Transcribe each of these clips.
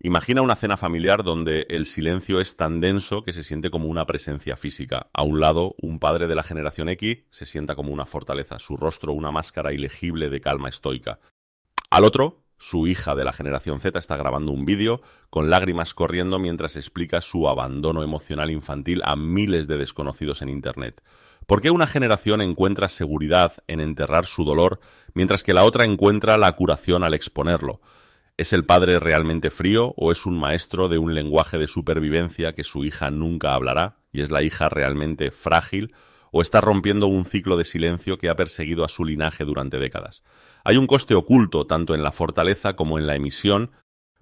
Imagina una cena familiar donde el silencio es tan denso que se siente como una presencia física. A un lado, un padre de la generación X se sienta como una fortaleza, su rostro una máscara ilegible de calma estoica. Al otro, su hija de la generación Z está grabando un vídeo con lágrimas corriendo mientras explica su abandono emocional infantil a miles de desconocidos en Internet. ¿Por qué una generación encuentra seguridad en enterrar su dolor mientras que la otra encuentra la curación al exponerlo? ¿Es el padre realmente frío o es un maestro de un lenguaje de supervivencia que su hija nunca hablará? ¿Y es la hija realmente frágil o está rompiendo un ciclo de silencio que ha perseguido a su linaje durante décadas? Hay un coste oculto tanto en la fortaleza como en la emisión,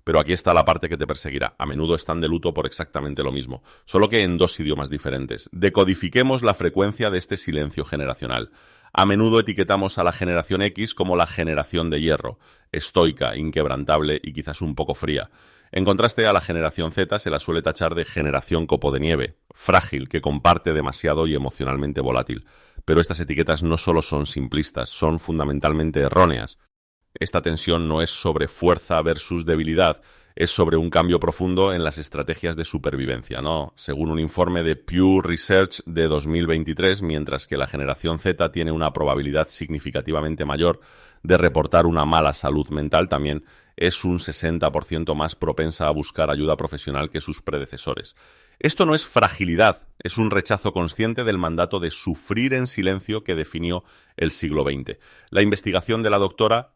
pero aquí está la parte que te perseguirá. A menudo están de luto por exactamente lo mismo, solo que en dos idiomas diferentes. Decodifiquemos la frecuencia de este silencio generacional. A menudo etiquetamos a la generación X como la generación de hierro, estoica, inquebrantable y quizás un poco fría. En contraste, a la generación Z se la suele tachar de generación copo de nieve, frágil, que comparte demasiado y emocionalmente volátil. Pero estas etiquetas no solo son simplistas, son fundamentalmente erróneas. Esta tensión no es sobre fuerza versus debilidad, es sobre un cambio profundo en las estrategias de supervivencia, ¿no? Según un informe de Pew Research de 2023, mientras que la generación Z tiene una probabilidad significativamente mayor de reportar una mala salud mental, también es un 60% más propensa a buscar ayuda profesional que sus predecesores. Esto no es fragilidad, es un rechazo consciente del mandato de sufrir en silencio que definió el siglo XX. La investigación de la doctora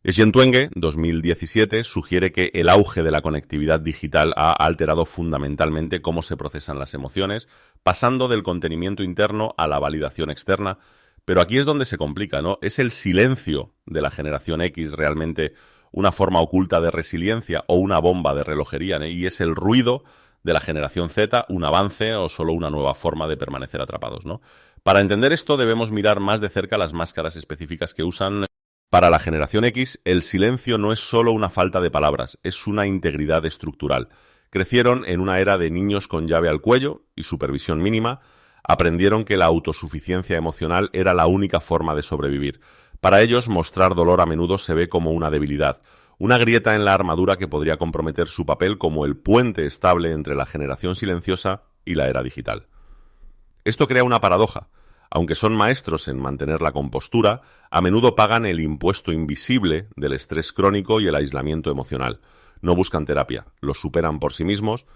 Xientwenge, 2017, sugiere que el auge de la conectividad digital ha alterado fundamentalmente cómo se procesan las emociones, pasando del contenimiento interno a la validación externa. Pero aquí es donde se complica, ¿no? ¿Es el silencio de la generación X realmente una forma oculta de resiliencia o una bomba de relojería, ¿no? ¿Y es el ruido de la generación Z un avance o solo una nueva forma de permanecer atrapados, ¿no? Para entender esto debemos mirar más de cerca las máscaras específicas que usan. Para la generación X, el silencio no es solo una falta de palabras, es una integridad estructural. Crecieron en una era de niños con llave al cuello y supervisión mínima, aprendieron que la autosuficiencia emocional era la única forma de sobrevivir. Para ellos, mostrar dolor a menudo se ve como una debilidad, una grieta en la armadura que podría comprometer su papel como el puente estable entre la generación silenciosa y la era digital. Esto crea una paradoja. Aunque son maestros en mantener la compostura, a menudo pagan el impuesto invisible del estrés crónico y el aislamiento emocional. No buscan terapia, lo superan por sí mismos.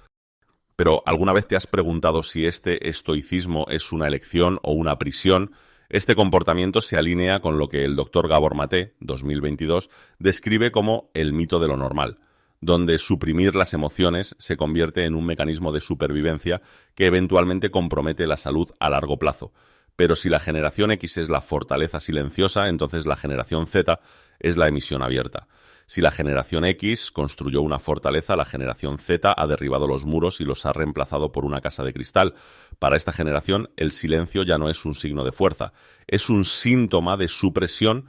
Pero ¿alguna vez te has preguntado si este estoicismo es una elección o una prisión? Este comportamiento se alinea con lo que el doctor Gabor Maté, 2022, describe como el mito de lo normal, donde suprimir las emociones se convierte en un mecanismo de supervivencia que eventualmente compromete la salud a largo plazo. Pero si la generación X es la fortaleza silenciosa, entonces la generación Z es la emisión abierta. Si la generación X construyó una fortaleza, la generación Z ha derribado los muros y los ha reemplazado por una casa de cristal. Para esta generación, el silencio ya no es un signo de fuerza, es un síntoma de supresión.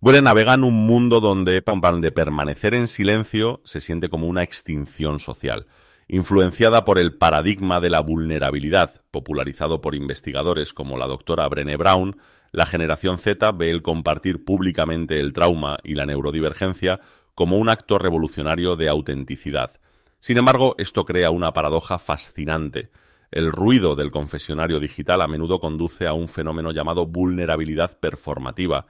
Bueno, navega en un mundo donde permanecer en silencio se siente como una extinción social. Influenciada por el paradigma de la vulnerabilidad, popularizado por investigadores como la doctora Brené Brown, la generación Z ve el compartir públicamente el trauma y la neurodivergencia como un acto revolucionario de autenticidad. Sin embargo, esto crea una paradoja fascinante. El ruido del confesionario digital a menudo conduce a un fenómeno llamado vulnerabilidad performativa.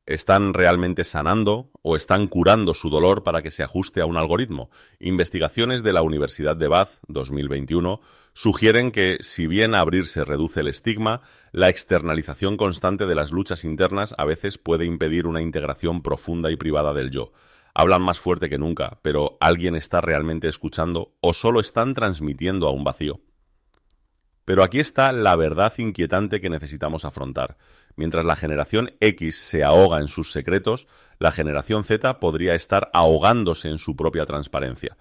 ¿Están realmente sanando o están curando su dolor para que se ajuste a un algoritmo? Investigaciones de la Universidad de Bath, 2021, sugieren que, si bien abrirse reduce el estigma, la externalización constante de las luchas internas a veces puede impedir una integración profunda y privada del yo. Hablan más fuerte que nunca, pero ¿alguien está realmente escuchando o solo están transmitiendo a un vacío? Pero aquí está la verdad inquietante que necesitamos afrontar. Mientras la generación X se ahoga en sus secretos, la generación Z podría estar ahogándose en su propia transparencia.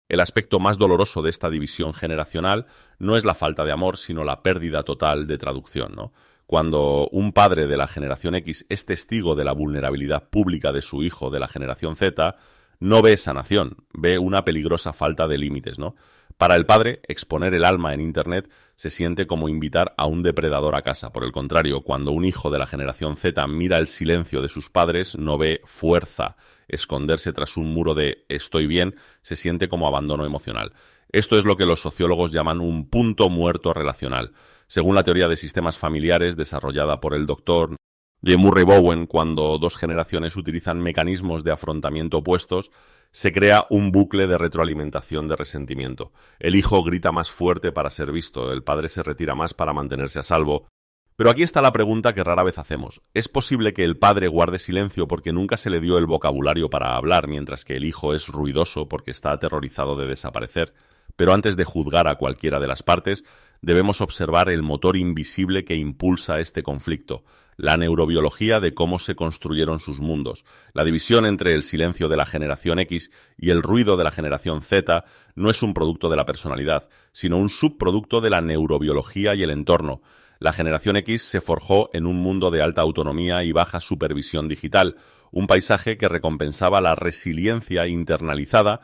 El aspecto más doloroso de esta división generacional no es la falta de amor, sino la pérdida total de traducción, ¿no? Cuando un padre de la generación X es testigo de la vulnerabilidad pública de su hijo de la generación Z, no ve sanación, ve una peligrosa falta de límites, ¿no? Para el padre, exponer el alma en Internet se siente como invitar a un depredador a casa. Por el contrario, cuando un hijo de la generación Z mira el silencio de sus padres, no ve fuerza, esconderse tras un muro de estoy bien, se siente como abandono emocional. Esto es lo que los sociólogos llaman un punto muerto relacional. Según la teoría de sistemas familiares desarrollada por el doctor J. Murray Bowen, cuando dos generaciones utilizan mecanismos de afrontamiento opuestos, se crea un bucle de retroalimentación de resentimiento. El hijo grita más fuerte para ser visto, el padre se retira más para mantenerse a salvo. Pero aquí está la pregunta que rara vez hacemos. ¿Es posible que el padre guarde silencio porque nunca se le dio el vocabulario para hablar, mientras que el hijo es ruidoso porque está aterrorizado de desaparecer? Pero antes de juzgar a cualquiera de las partes, debemos observar el motor invisible que impulsa este conflicto, la neurobiología de cómo se construyeron sus mundos. La división entre el silencio de la generación X y el ruido de la generación Z no es un producto de la personalidad, sino un subproducto de la neurobiología y el entorno. La generación X se forjó en un mundo de alta autonomía y baja supervisión digital, un paisaje que recompensaba la resiliencia internalizada.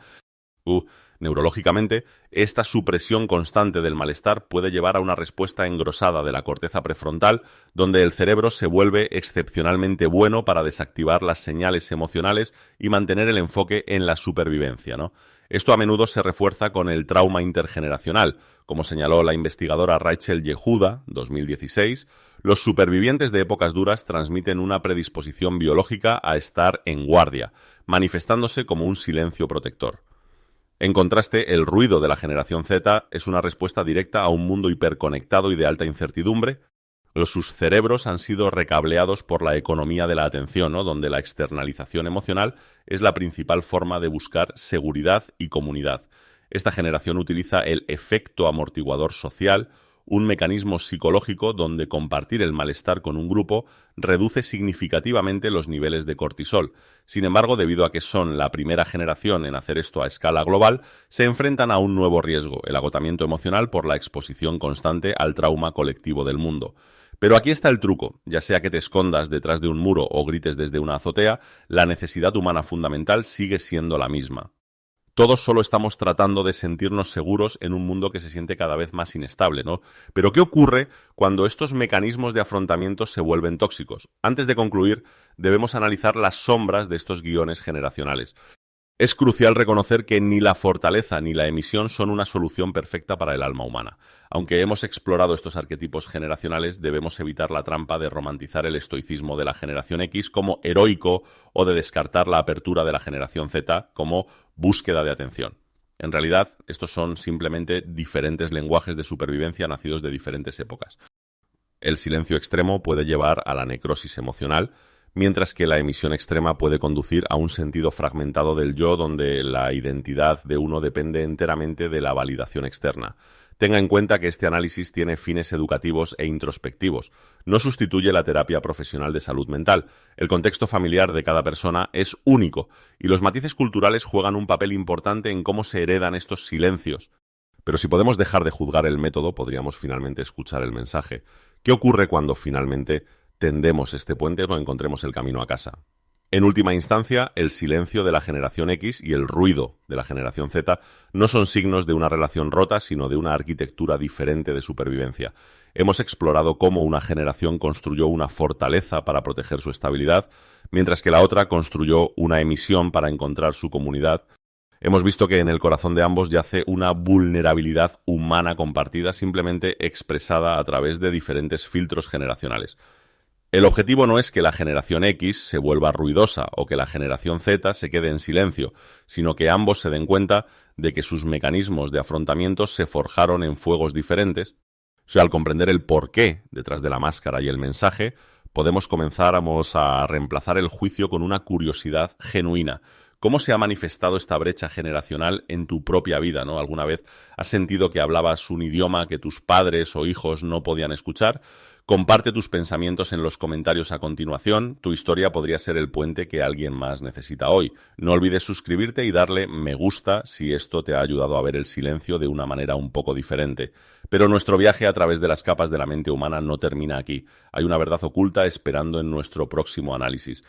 Neurológicamente, esta supresión constante del malestar puede llevar a una respuesta engrosada de la corteza prefrontal, donde el cerebro se vuelve excepcionalmente bueno para desactivar las señales emocionales y mantener el enfoque en la supervivencia, ¿no? Esto a menudo se refuerza con el trauma intergeneracional. Como señaló la investigadora Rachel Yehuda, 2016, los supervivientes de épocas duras transmiten una predisposición biológica a estar en guardia, manifestándose como un silencio protector. En contraste, el ruido de la generación Z es una respuesta directa a un mundo hiperconectado y de alta incertidumbre. Sus cerebros han sido recableados por la economía de la atención, ¿no? Donde la externalización emocional es la principal forma de buscar seguridad y comunidad. Esta generación utiliza el efecto amortiguador social, un mecanismo psicológico donde compartir el malestar con un grupo reduce significativamente los niveles de cortisol. Sin embargo, debido a que son la primera generación en hacer esto a escala global, se enfrentan a un nuevo riesgo, el agotamiento emocional por la exposición constante al trauma colectivo del mundo. Pero aquí está el truco, ya sea que te escondas detrás de un muro o grites desde una azotea, la necesidad humana fundamental sigue siendo la misma. Todos solo estamos tratando de sentirnos seguros en un mundo que se siente cada vez más inestable, ¿no? Pero ¿qué ocurre cuando estos mecanismos de afrontamiento se vuelven tóxicos? Antes de concluir, debemos analizar las sombras de estos guiones generacionales. Es crucial reconocer que ni la fortaleza ni la emisión son una solución perfecta para el alma humana. Aunque hemos explorado estos arquetipos generacionales, debemos evitar la trampa de romantizar el estoicismo de la generación X como heroico o de descartar la apertura de la generación Z como búsqueda de atención. En realidad, estos son simplemente diferentes lenguajes de supervivencia nacidos de diferentes épocas. El silencio extremo puede llevar a la necrosis emocional, mientras que la emisión extrema puede conducir a un sentido fragmentado del yo donde la identidad de uno depende enteramente de la validación externa. Tenga en cuenta que este análisis tiene fines educativos e introspectivos. No sustituye la terapia profesional de salud mental. El contexto familiar de cada persona es único y los matices culturales juegan un papel importante en cómo se heredan estos silencios. Pero si podemos dejar de juzgar el método, podríamos finalmente escuchar el mensaje. ¿Qué ocurre cuando finalmente tendemos este puente o encontremos el camino a casa? En última instancia, el silencio de la generación X y el ruido de la generación Z no son signos de una relación rota, sino de una arquitectura diferente de supervivencia. Hemos explorado cómo una generación construyó una fortaleza para proteger su estabilidad, mientras que la otra construyó una emisión para encontrar su comunidad. Hemos visto que en el corazón de ambos yace una vulnerabilidad humana compartida, simplemente expresada a través de diferentes filtros generacionales. El objetivo no es que la generación X se vuelva ruidosa o que la generación Z se quede en silencio, sino que ambos se den cuenta de que sus mecanismos de afrontamiento se forjaron en fuegos diferentes. O sea, al comprender el porqué detrás de la máscara y el mensaje, podemos comenzar a reemplazar el juicio con una curiosidad genuina. ¿Cómo se ha manifestado esta brecha generacional en tu propia vida, ¿no? ¿Alguna vez has sentido que hablabas un idioma que tus padres o hijos no podían escuchar? Comparte tus pensamientos en los comentarios a continuación. Tu historia podría ser el puente que alguien más necesita hoy. No olvides suscribirte y darle me gusta si esto te ha ayudado a ver el silencio de una manera un poco diferente. Pero nuestro viaje a través de las capas de la mente humana no termina aquí. Hay una verdad oculta esperando en nuestro próximo análisis.